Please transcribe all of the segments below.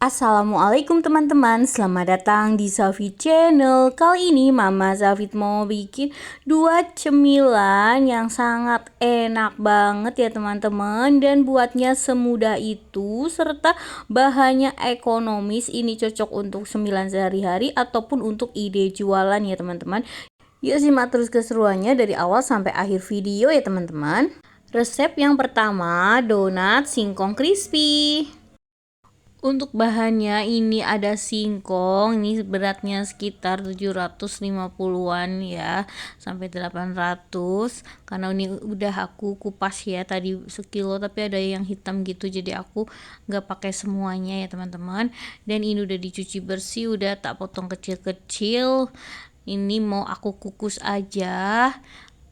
Assalamualaikum teman-teman, selamat datang di Zafid Channel. Kali ini Mama Zafid mau bikin dua cemilan yang sangat enak banget ya teman-teman. Dan buatnya semudah itu serta bahannya ekonomis. Ini cocok untuk cemilan sehari-hari ataupun untuk ide jualan ya teman-teman. Yuk simak terus keseruannya dari awal sampai akhir video ya teman-teman. Resep yang pertama, donat singkong crispy. Untuk bahannya ini ada singkong, ini beratnya sekitar 750-an ya sampai 800. Karena ini udah aku kupas ya tadi sekilo, tapi ada yang hitam gitu jadi aku nggak pakai semuanya ya teman-teman. Dan ini udah dicuci bersih, udah tak potong kecil-kecil. Ini mau aku kukus aja.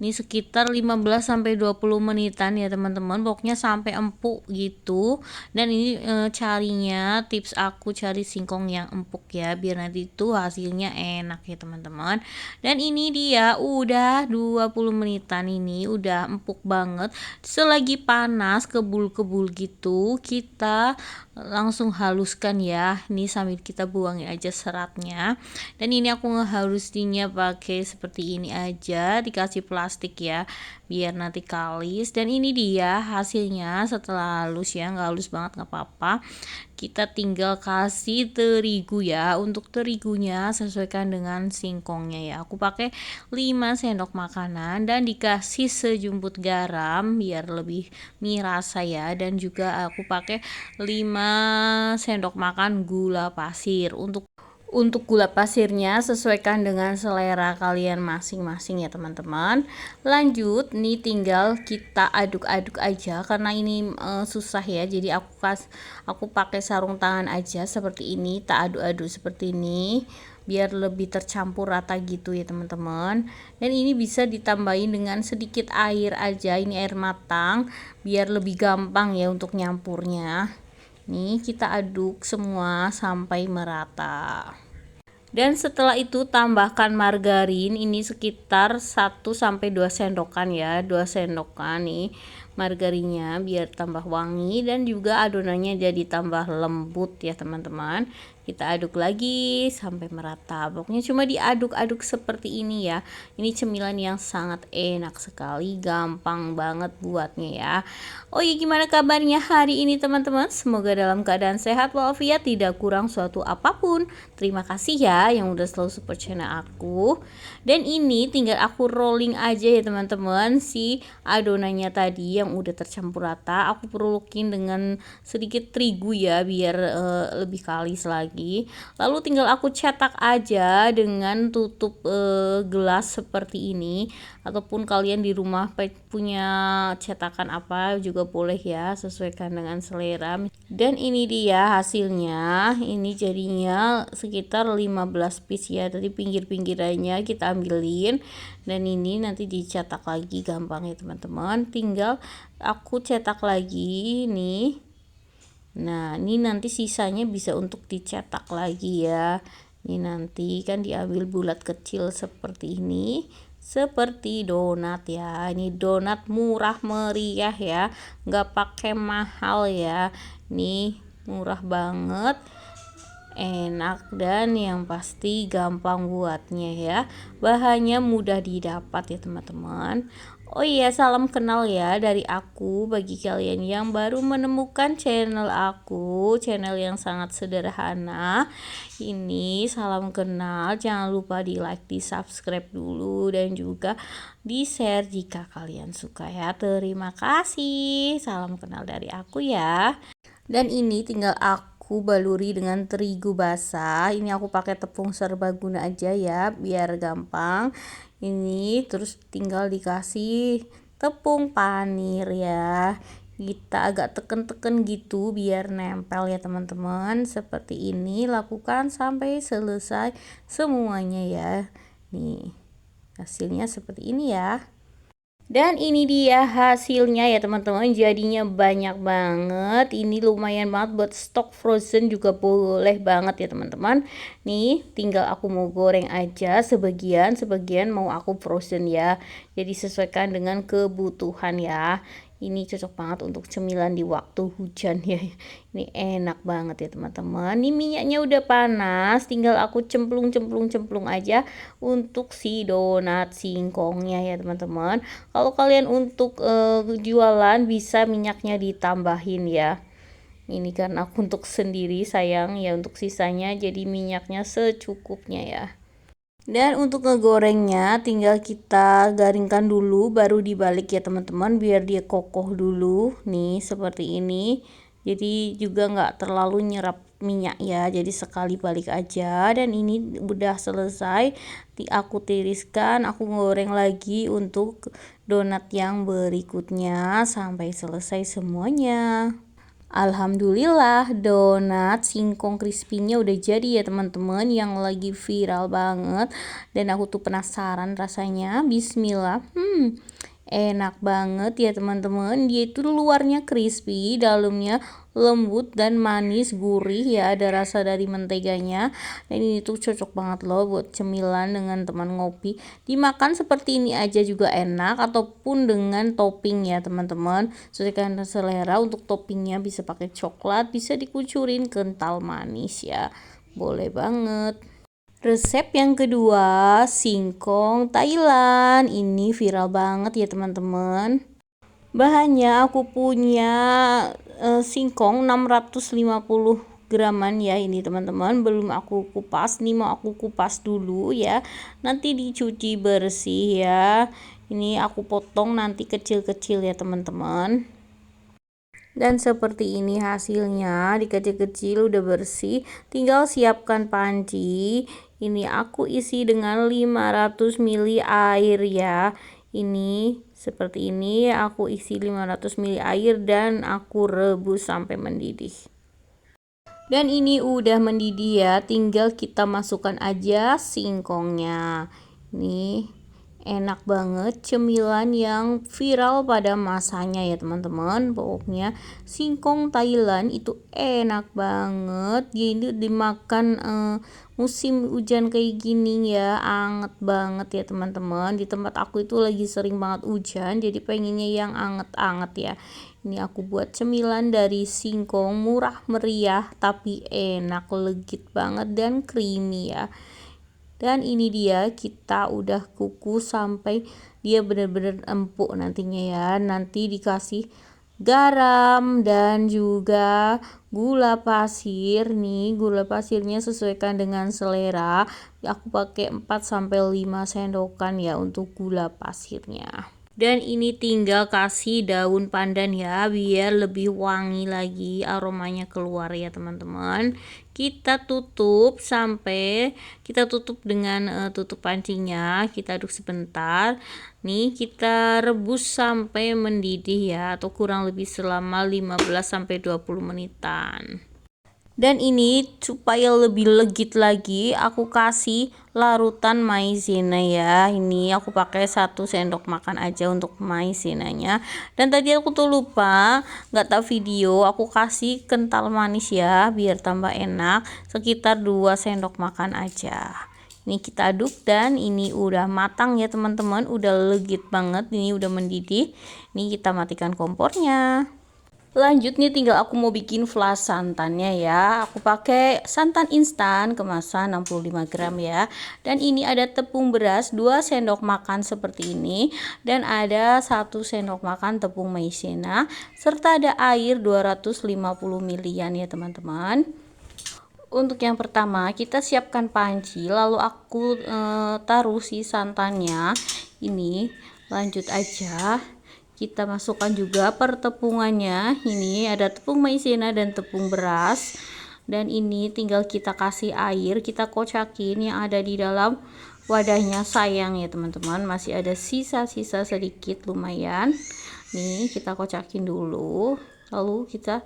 Ini sekitar 15-20 menitan ya teman-teman, pokoknya sampai empuk gitu. Dan ini carinya, tips aku cari singkong yang empuk ya, biar nanti itu hasilnya enak ya teman-teman. Dan ini dia udah 20 menitan, ini udah empuk banget. Selagi panas kebul-kebul gitu, kita langsung haluskan ya. Ini sambil kita buangin aja seratnya. Dan ini aku ngehalusinnya pakai seperti ini aja, dikasih plastik ya biar nanti kalis. Dan ini dia hasilnya setelah halus ya, nggak halus banget nggak apa-apa. Kita tinggal kasih terigu ya. Untuk terigunya sesuaikan dengan singkongnya ya, aku pakai 5 sendok makanan dan dikasih sejumput garam biar lebih mie rasa ya. Dan juga aku pakai 5 sendok makan gula pasir. Untuk gula pasirnya sesuaikan dengan selera kalian masing-masing ya teman-teman. Lanjut nih tinggal kita aduk-aduk aja karena ini susah ya. Jadi aku pakai sarung tangan aja seperti ini, tak aduk-aduk seperti ini biar lebih tercampur rata gitu ya teman-teman. Dan ini bisa ditambahin dengan sedikit air aja, ini air matang biar lebih gampang ya untuk nyampurnya. Nih kita aduk semua sampai merata. Dan setelah itu tambahkan margarin, ini sekitar 1-2 sendokan ya, 2 sendokan nih margarinnya biar tambah wangi dan juga adonannya jadi tambah lembut ya teman-teman. Kita aduk lagi sampai merata, pokoknya cuma diaduk-aduk seperti ini ya. Ini cemilan yang sangat enak sekali, gampang banget buatnya ya. Oh ya, gimana kabarnya hari ini teman-teman? Semoga dalam keadaan sehat walafiat, tidak kurang suatu apapun. Terima kasih ya yang udah selalu support channel aku. Dan ini tinggal aku rolling aja ya teman-teman, si adonannya tadi yang udah tercampur rata aku perukin dengan sedikit terigu ya biar lebih kalis lagi. Lalu tinggal aku cetak aja dengan tutup gelas seperti ini, ataupun kalian di rumah punya cetakan apa juga boleh ya, sesuaikan dengan selera. Dan ini dia hasilnya, ini jadinya sekitar 15 piece ya, tadi pinggir-pinggirannya kita ambilin. Dan ini nanti dicetak lagi, gampang ya teman-teman, tinggal aku cetak lagi nih. Nah ini nanti sisanya bisa untuk dicetak lagi ya. Ini nanti kan diambil bulat kecil seperti ini, seperti donat ya. Ini donat murah meriah ya, nggak pakai mahal ya. Nih murah banget, enak, dan yang pasti gampang buatnya ya. Bahannya mudah didapat ya teman-teman. Oh iya, salam kenal ya dari aku bagi kalian yang baru menemukan channel aku, channel yang sangat sederhana. Ini salam kenal, jangan lupa di like, di subscribe dulu, dan juga di share jika kalian suka ya. Terima kasih, salam kenal dari aku ya. Dan ini tinggal aku baluri dengan terigu basah. Ini aku pakai tepung serbaguna aja ya biar gampang. Ini terus tinggal dikasih tepung panir ya. Kita agak teken-teken gitu biar nempel ya teman-teman. Seperti ini, lakukan sampai selesai semuanya ya. Nih hasilnya seperti ini ya. Dan ini dia hasilnya ya teman-teman, jadinya banyak banget. Ini lumayan banget buat stok frozen juga boleh banget ya teman-teman. Nih tinggal aku mau goreng aja, sebagian mau aku frozen ya. Jadi sesuaikan dengan kebutuhan ya. Ini cocok banget untuk cemilan di waktu hujan ya. Ini enak banget ya teman-teman. Ini minyaknya udah panas, tinggal aku cemplung aja untuk si donat singkongnya ya teman-teman. Kalau kalian untuk jualan bisa minyaknya ditambahin ya. Ini kan aku untuk sendiri sayang ya, untuk sisanya jadi minyaknya secukupnya ya. Dan untuk ngegorengnya tinggal kita garingkan dulu baru dibalik ya teman-teman, biar dia kokoh dulu nih seperti ini. Jadi juga nggak terlalu nyerap minyak ya, jadi sekali balik aja. Dan ini udah selesai, aku tiriskan, aku goreng lagi untuk donat yang berikutnya sampai selesai semuanya. Alhamdulillah donat singkong crispy-nya udah jadi ya teman-teman, yang lagi viral banget dan aku tuh penasaran rasanya. Bismillah. Enak banget ya teman-teman. Dia itu luarnya crispy, dalamnya lembut dan manis gurih ya, ada rasa dari menteganya. Dan ini tuh cocok banget loh buat cemilan dengan teman ngopi. Dimakan seperti ini aja juga enak, ataupun dengan topping ya teman-teman, sesuaikan selera. Untuk toppingnya bisa pakai coklat, bisa dikucurin kental manis ya, boleh banget. Resep yang kedua, singkong Thailand. Ini viral banget ya teman-teman. Bahannya aku punya singkong 650 graman ya ini teman-teman. Belum aku kupas, nih mau aku kupas dulu ya. Nanti dicuci bersih ya. Ini aku potong nanti kecil-kecil ya teman-teman. Dan seperti ini hasilnya, dikecil-kecil udah bersih, tinggal siapkan panci. Ini aku isi dengan 500 ml air ya. Ini seperti ini aku isi 500 ml air dan aku rebus sampai mendidih. Dan ini udah mendidih ya, tinggal kita masukkan aja singkongnya. Nih enak banget, cemilan yang viral pada masanya ya teman-teman. Pokoknya singkong Thailand itu enak banget. Ini dimakan musim hujan kayak gini ya, anget banget ya teman-teman. Di tempat aku itu lagi sering banget hujan, jadi pengennya yang anget-anget ya. Ini aku buat cemilan dari singkong, murah meriah tapi enak, legit banget dan creamy ya. Dan ini dia, kita udah kukus sampai dia benar-benar empuk nantinya ya. Nanti dikasih garam dan juga gula pasir. Nih gula pasirnya sesuaikan dengan selera. Aku pakai 4 sampai 5 sendokan ya untuk gula pasirnya. Dan ini tinggal kasih daun pandan ya, biar lebih wangi lagi, aromanya keluar ya teman-teman. Kita tutup dengan tutup pancinya, kita aduk sebentar. Nih kita rebus sampai mendidih ya, atau kurang lebih selama 15 sampai 20 menitan. Dan ini supaya lebih legit lagi, aku kasih larutan maizena ya. Ini aku pakai 1 sendok makan aja untuk maizenanya. Dan tadi aku tuh lupa, nggak tahu video, aku kasih kental manis ya, biar tambah enak, sekitar 2 sendok makan aja. Ini kita aduk dan ini udah matang ya teman-teman, udah legit banget, ini udah mendidih. Ini kita matikan kompornya. Lanjut nih, tinggal aku mau bikin flas santannya ya. Aku pakai santan instan kemasan 65 gram ya. Dan ini ada tepung beras 2 sendok makan seperti ini. Dan ada 1 sendok makan tepung maizena. Serta ada air 250 ml ya teman-teman. Untuk yang pertama kita siapkan panci. Lalu aku taruh si santannya. Ini lanjut aja. Kita masukkan juga pertepungannya. Ini ada tepung maizena dan tepung beras. Dan ini tinggal kita kasih air, kita kocakin yang ada di dalam wadahnya. Sayang ya teman-teman, masih ada sisa-sisa sedikit lumayan. Nih kita kocakin dulu. Lalu kita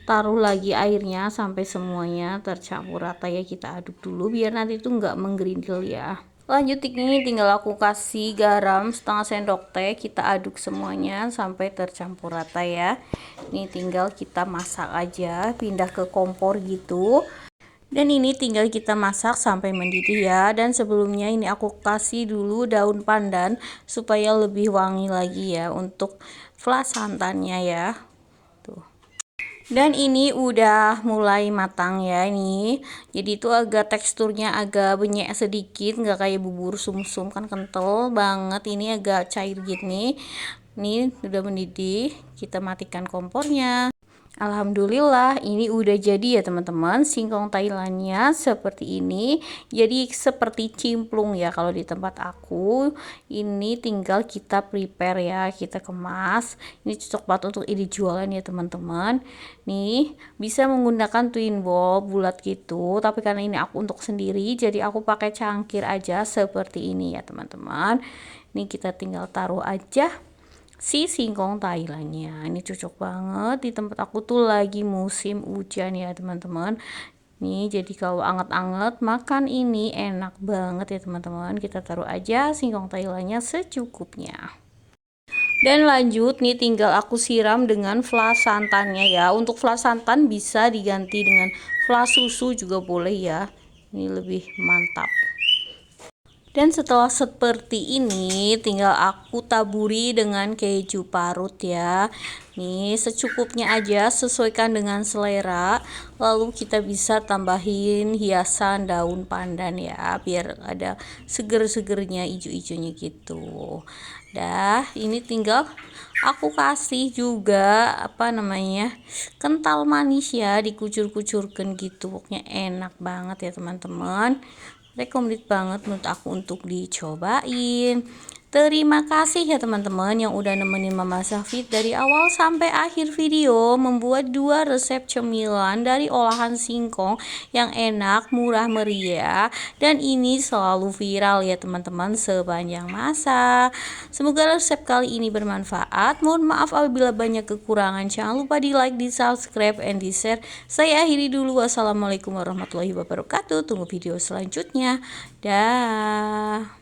taruh lagi airnya sampai semuanya tercampur rata ya. Kita aduk dulu biar nanti itu nggak menggerindil ya. Lanjut ini tinggal aku kasih garam setengah sendok teh, kita aduk semuanya sampai tercampur rata ya. Ini tinggal kita masak aja, pindah ke kompor gitu. Dan ini tinggal kita masak sampai mendidih ya. Dan sebelumnya ini aku kasih dulu daun pandan supaya lebih wangi lagi ya untuk flas santannya ya. Tuh. Dan ini udah mulai matang ya ini. Jadi itu agak teksturnya agak benyek sedikit, nggak kayak bubur sumsum kan kental banget. Ini agak cair gini. Ini udah mendidih. Kita matikan kompornya. Alhamdulillah ini udah jadi ya teman-teman, singkong Thailandnya seperti ini. Jadi seperti cimplung ya kalau di tempat aku. Ini tinggal kita prepare ya, kita kemas. Ini cocok banget untuk dijualan ya teman-teman. Nih bisa menggunakan twin bowl bulat gitu, tapi karena ini aku untuk sendiri jadi aku pakai cangkir aja seperti ini ya teman-teman. Ini kita tinggal taruh aja si singkong Thailandnya. Ini cocok banget di tempat aku tuh lagi musim hujan ya teman-teman. Nih jadi kalau anget-anget makan ini enak banget ya teman-teman. Kita taruh aja singkong Thailandnya secukupnya. Dan lanjut nih tinggal aku siram dengan flas santannya ya. Untuk flas santan bisa diganti dengan flas susu juga boleh ya. Ini lebih mantap. Dan setelah seperti ini tinggal aku taburi dengan keju parut ya. Nih secukupnya aja, sesuaikan dengan selera. Lalu kita bisa tambahin hiasan daun pandan ya, biar ada seger-segernya, ijo-ijonya gitu. Dah, ini tinggal aku kasih juga kental manis ya, dikucur-kucurkan gitu. Pokoknya enak banget ya teman-teman. Recommended banget menurut aku untuk dicobain. Terima kasih ya teman-teman yang udah nemenin Mama Zafit dari awal sampai akhir video membuat 2 resep cemilan dari olahan singkong yang enak, murah meriah, dan ini selalu viral ya teman-teman sepanjang masa. Semoga resep kali ini bermanfaat. Mohon maaf apabila banyak kekurangan. Jangan lupa di like, di subscribe, and di share. Saya akhiri dulu. Wassalamualaikum warahmatullahi wabarakatuh. Tunggu video selanjutnya. Dah.